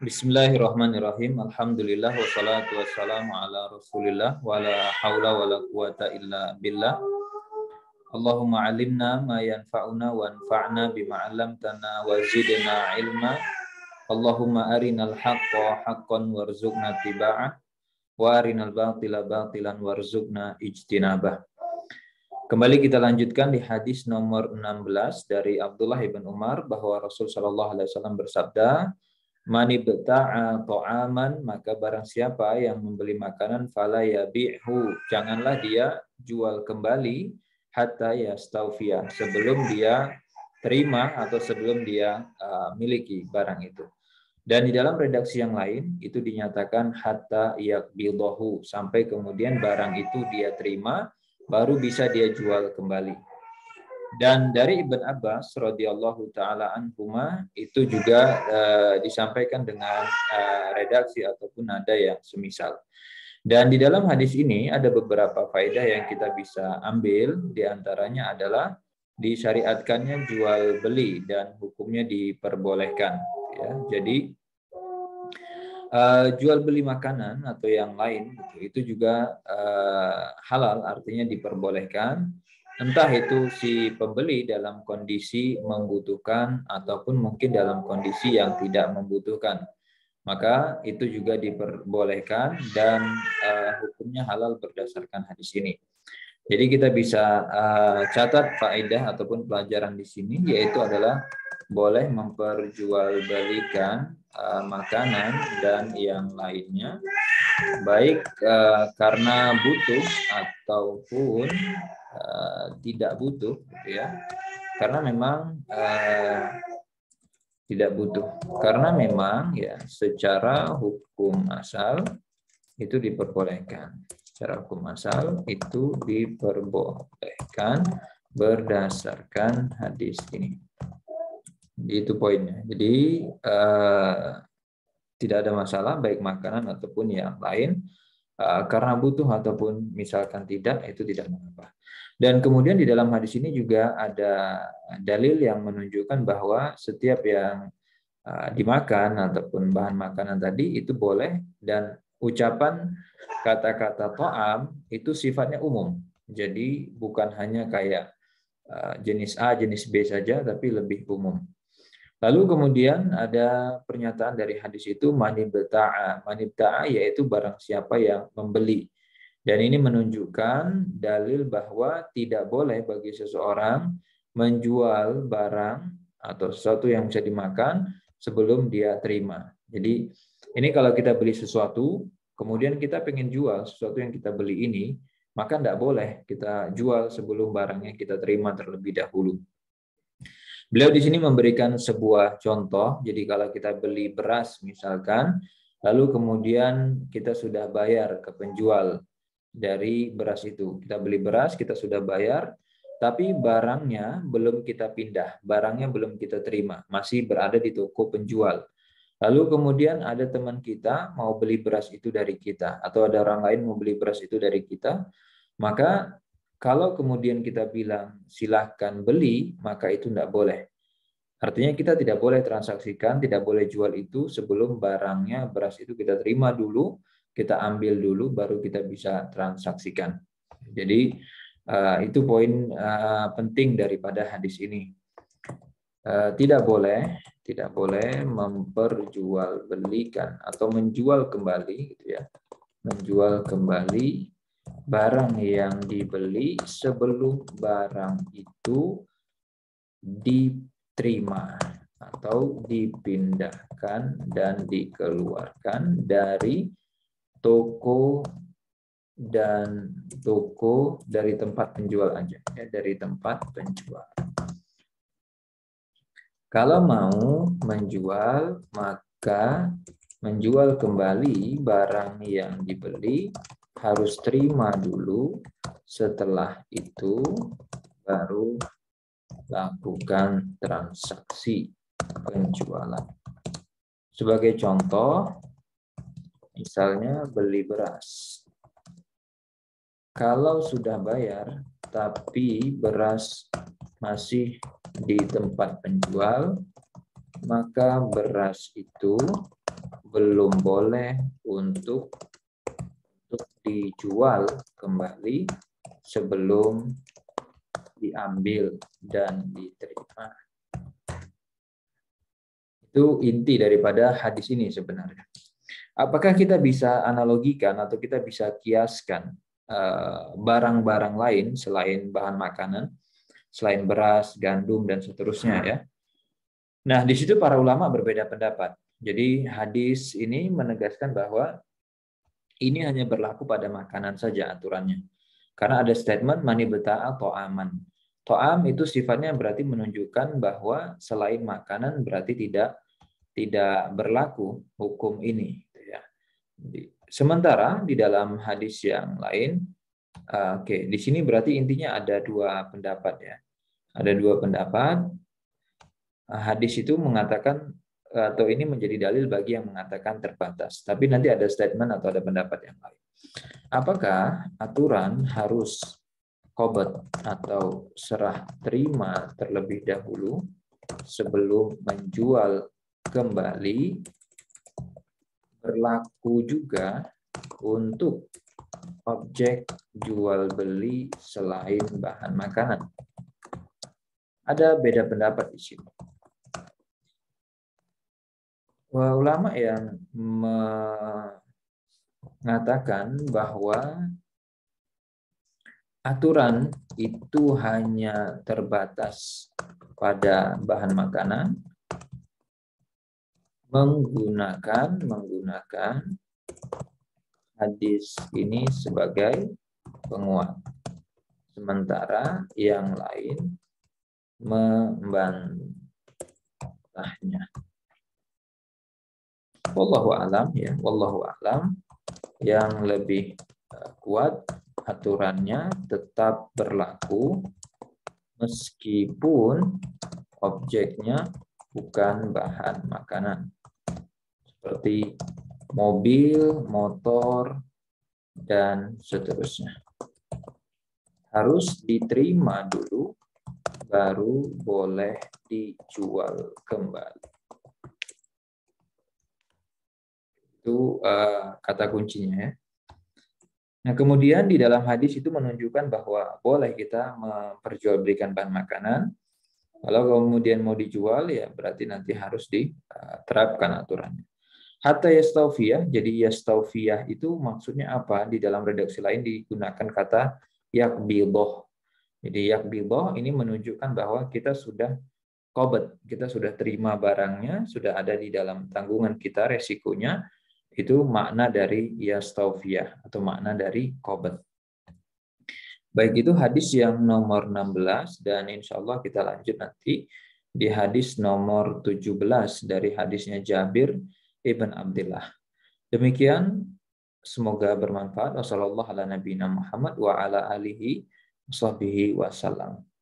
Bismillahirrahmanirrahim. Alhamdulillah wassalatu wassalamu ala Rasulillah wa la haula wa la quwata illa billah. Allahumma alimna ma yanfa'una wa anfa'na bima 'allamtana wa zidna ilma. Allahumma arinal haqqa haqqan warzuqna tiba'ah wa arinal batila batilan warzuqna ijtinabah. Kembali kita lanjutkan di hadis nomor 16 dari Abdullah ibn Umar bahwa Rasul sallallahu alaihi wasallam bersabda, "Man ibta'a ta'aman, maka barang siapa yang membeli makanan fala yabi'hu, janganlah dia jual kembali hatta yastawfiya, sebelum dia terima atau sebelum dia miliki barang itu." Dan di dalam redaksi yang lain itu dinyatakan hatta yaqbidahu, sampai kemudian barang itu dia terima baru bisa dia jual kembali. Dan dari Ibn Abbas radhiyallahu taala anhuma itu juga disampaikan dengan redaksi ataupun nada yang semisal. Dan di dalam hadis ini ada beberapa faedah yang kita bisa ambil, di antaranya adalah disyariatkannya jual beli dan hukumnya diperbolehkan, ya. Jadi jual beli makanan atau yang lain itu juga halal, artinya diperbolehkan, entah itu si pembeli dalam kondisi membutuhkan ataupun mungkin dalam kondisi yang tidak membutuhkan, maka itu juga diperbolehkan dan hukumnya halal berdasarkan hadis ini. Jadi kita bisa catat faedah ataupun pelajaran di sini, yaitu adalah boleh memperjualbelikan makanan dan yang lainnya, baik karena butuh ataupun tidak butuh, gitu ya. Karena memang tidak butuh, karena memang ya secara hukum asal itu diperbolehkan. Secara hukum asal itu diperbolehkan berdasarkan hadis ini. Itu poinnya. Jadi tidak ada masalah baik makanan ataupun yang lain, karena butuh ataupun misalkan tidak, itu tidak mengapa. Dan kemudian di dalam hadis ini juga ada dalil yang menunjukkan bahwa setiap yang dimakan ataupun bahan makanan tadi itu boleh, dan ucapan kata-kata to'am itu sifatnya umum. Jadi bukan hanya kayak jenis A, jenis B saja, tapi lebih umum. Lalu kemudian ada pernyataan dari hadis itu manibta'a. Manibta'a yaitu barang siapa yang membeli. Dan ini menunjukkan dalil bahwa tidak boleh bagi seseorang menjual barang atau sesuatu yang bisa dimakan sebelum dia terima. Jadi ini kalau kita beli sesuatu, kemudian kita pengen jual sesuatu yang kita beli ini, maka tidak boleh kita jual sebelum barangnya kita terima terlebih dahulu. Beliau di sini memberikan sebuah contoh. Jadi kalau kita beli beras misalkan, lalu kemudian kita sudah bayar ke penjual dari beras itu. Kita beli beras, kita sudah bayar, tapi barangnya belum kita pindah, barangnya belum kita terima, masih berada di toko penjual. Lalu kemudian ada teman kita mau beli beras itu dari kita, atau ada orang lain mau beli beras itu dari kita, maka kalau kemudian kita bilang silahkan beli, maka itu tidak boleh. Artinya kita tidak boleh transaksikan, tidak boleh jual itu sebelum barangnya, beras itu kita terima dulu, kita ambil dulu, baru kita bisa transaksikan. Jadi itu poin penting daripada hadis ini. Tidak boleh memperjualbelikan atau menjual kembali, gitu ya, menjual kembali barang yang dibeli sebelum barang itu diterima atau dipindahkan dan dikeluarkan dari toko dari tempat penjual aja, ya, dari tempat penjual. Kalau mau menjual, maka menjual kembali barang yang dibeli harus terima dulu, setelah itu baru lakukan transaksi penjualan. Sebagai contoh, misalnya beli beras. Kalau sudah bayar, tapi beras masih di tempat penjual, maka beras itu belum boleh untuk dijual kembali sebelum diambil dan diterima. Itu inti daripada hadis ini sebenarnya. Apakah kita bisa analogikan atau kita bisa kiaskan barang-barang lain selain bahan makanan, selain beras, gandum, dan seterusnya ya? Nah, di situ para ulama berbeda pendapat. Jadi hadis ini menegaskan bahwa ini hanya berlaku pada makanan saja aturannya. Karena ada statement mani beta'a to'aman. To'am itu sifatnya berarti menunjukkan bahwa selain makanan berarti tidak berlaku hukum ini. Sementara di dalam hadis yang lain, di sini berarti intinya ada dua pendapat ya. Ada dua pendapat. Hadis itu mengatakan atau ini menjadi dalil bagi yang mengatakan terbatas. Tapi nanti ada statement atau ada pendapat yang lain. Apakah aturan harus qobat atau serah terima terlebih dahulu sebelum menjual kembali berlaku juga untuk objek jual beli selain bahan makanan? Ada beda pendapat di sini. Ulama yang mengatakan bahwa aturan itu hanya terbatas pada bahan makanan menggunakan hadis ini sebagai penguat. Sementara yang lain membantahnya. Wallahu a'lam ya, wallahu a'lam. Yang lebih kuat aturannya tetap berlaku meskipun objeknya bukan bahan makanan. Seperti mobil, motor, dan seterusnya. Harus diterima dulu, baru boleh dijual kembali. Itu kata kuncinya ya. Nah, kemudian di dalam hadis itu menunjukkan bahwa boleh kita memperjualbelikan bahan makanan. Kalau kemudian mau dijual ya berarti nanti harus diterapkan aturannya. Hatta yastaufiyah, jadi yastaufiyah itu maksudnya apa? Di dalam redaksi lain digunakan kata yakbidoh. Jadi yakbidoh ini menunjukkan bahwa kita sudah qobat, kita sudah terima barangnya, sudah ada di dalam tanggungan kita resikonya. Itu makna dari yastaufiyah atau makna dari qobat. Baik, itu hadis yang nomor 16 dan insya Allah kita lanjut nanti di hadis nomor 17 dari hadisnya Jabir ibn Abdullah. Demikian, semoga bermanfaat. Wassalamualaikum warahmatullahi wabarakatuh.